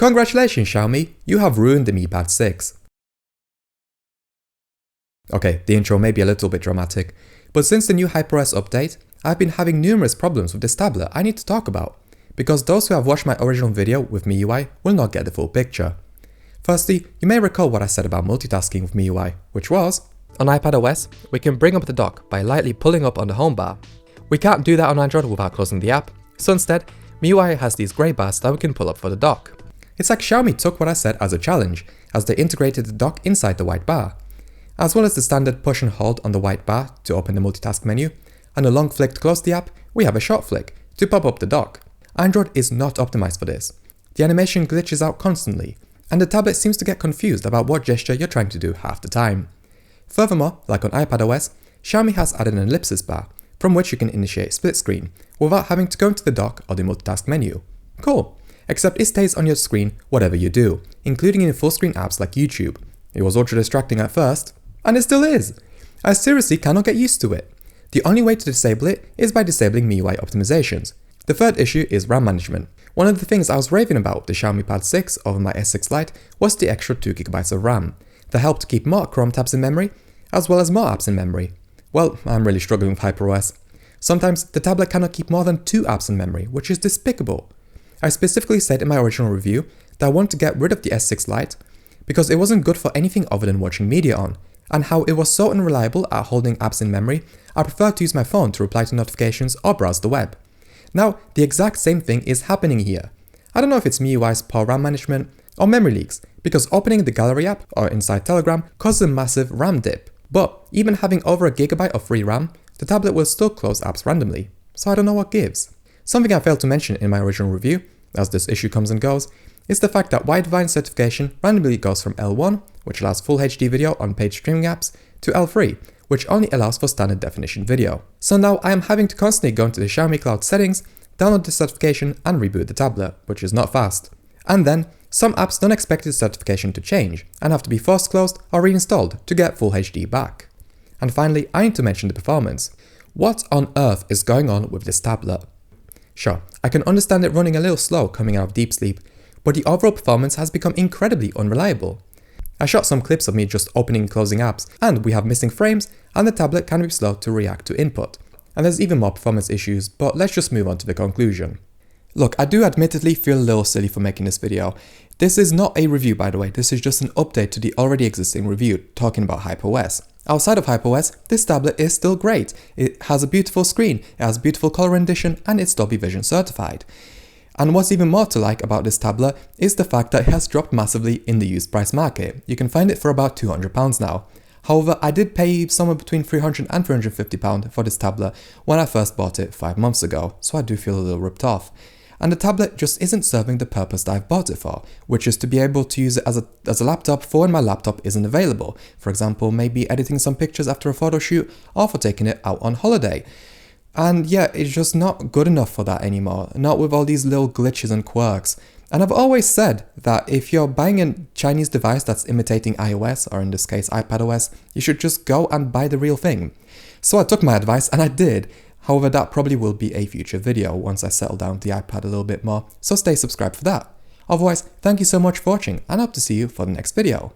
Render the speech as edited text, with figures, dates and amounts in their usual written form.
Congratulations Xiaomi, you have ruined the Mi Pad 6. Okay, the intro may be a little bit dramatic, but since the new HyperOS update, I've been having numerous problems with this tablet I need to talk about, because those who have watched my original video with MIUI will not get the full picture. Firstly, you may recall what I said about multitasking with MIUI, which was, on iPadOS, we can bring up the dock by lightly pulling up on the home bar. We can't do that on Android without closing the app, so instead, MIUI has these grey bars that we can pull up for the dock. It's like Xiaomi took what I said as a challenge, as they integrated the dock inside the white bar, as well as the standard push and hold on the white bar to open the multitask menu, and a long flick to close the app, we have a short flick to pop up the dock. Android is not optimized for this. The animation glitches out constantly, and the tablet seems to get confused about what gesture you're trying to do half the time. Furthermore, like on iPadOS, Xiaomi has added an ellipsis bar, from which you can initiate split screen, without having to go into the dock or the multitask menu. Cool, except it stays on your screen whatever you do, including in full screen apps like YouTube. It was ultra distracting at first, and it still is. I seriously cannot get used to it. The only way to disable it is by disabling MIUI optimizations. The third issue is RAM management. One of the things I was raving about with the Xiaomi Pad 6 over my S6 Lite was the extra 2GB of RAM, that helped to keep more Chrome tabs in memory, as well as more apps in memory. Well, I'm really struggling with HyperOS. Sometimes the tablet cannot keep more than 2 apps in memory, which is despicable. I specifically said in my original review that I want to get rid of the S6 Lite because it wasn't good for anything other than watching media on, and how it was so unreliable at holding apps in memory, I prefer to use my phone to reply to notifications or browse the web. Now, the exact same thing is happening here. I don't know if it's MIUI's poor RAM management or memory leaks, because opening the Gallery app or inside Telegram causes a massive RAM dip. But even having over a gigabyte of free RAM, the tablet will still close apps randomly, so I don't know what gives. Something I failed to mention in my original review, as this issue comes and goes, is the fact that widevine certification randomly goes from L1, which allows full HD video on paid streaming apps, to L3, which only allows for standard definition video. So now I am having to constantly go into the Xiaomi Cloud settings, download the certification and reboot the tablet, which is not fast. And then, some apps don't expect the certification to change and have to be forced closed or reinstalled to get full HD back. And finally, I need to mention the performance. What on earth is going on with this tablet? Sure, I can understand it running a little slow coming out of deep sleep, but the overall performance has become incredibly unreliable. I shot some clips of me just opening and closing apps, and we have missing frames, and the tablet can be slow to react to input. And there's even more performance issues, but let's just move on to the conclusion. Look, I do admittedly feel a little silly for making this video. This is not a review, by the way, this is just an update to the already existing review talking about HyperOS. Outside of HyperOS, this tablet is still great. It has a beautiful screen, it has beautiful color rendition, and it's Dolby Vision certified. And what's even more to like about this tablet is the fact that it has dropped massively in the used price market. You can find it for about £200 now. However, I did pay somewhere between £300 and £350 for this tablet when I first bought it 5 months ago, so I do feel a little ripped off. And the tablet just isn't serving the purpose that I've bought it for, which is to be able to use it as a laptop for when my laptop isn't available. For example, maybe editing some pictures after a photo shoot or for taking it out on holiday. And yeah, it's just not good enough for that anymore, not with all these little glitches and quirks. And I've always said that if you're buying a Chinese device that's imitating iOS, or in this case iPadOS, you should just go and buy the real thing. So I took my advice and I did. However, that probably will be a future video once I settle down the iPad a little bit more, so stay subscribed for that. Otherwise, thank you so much for watching and I hope to see you for the next video.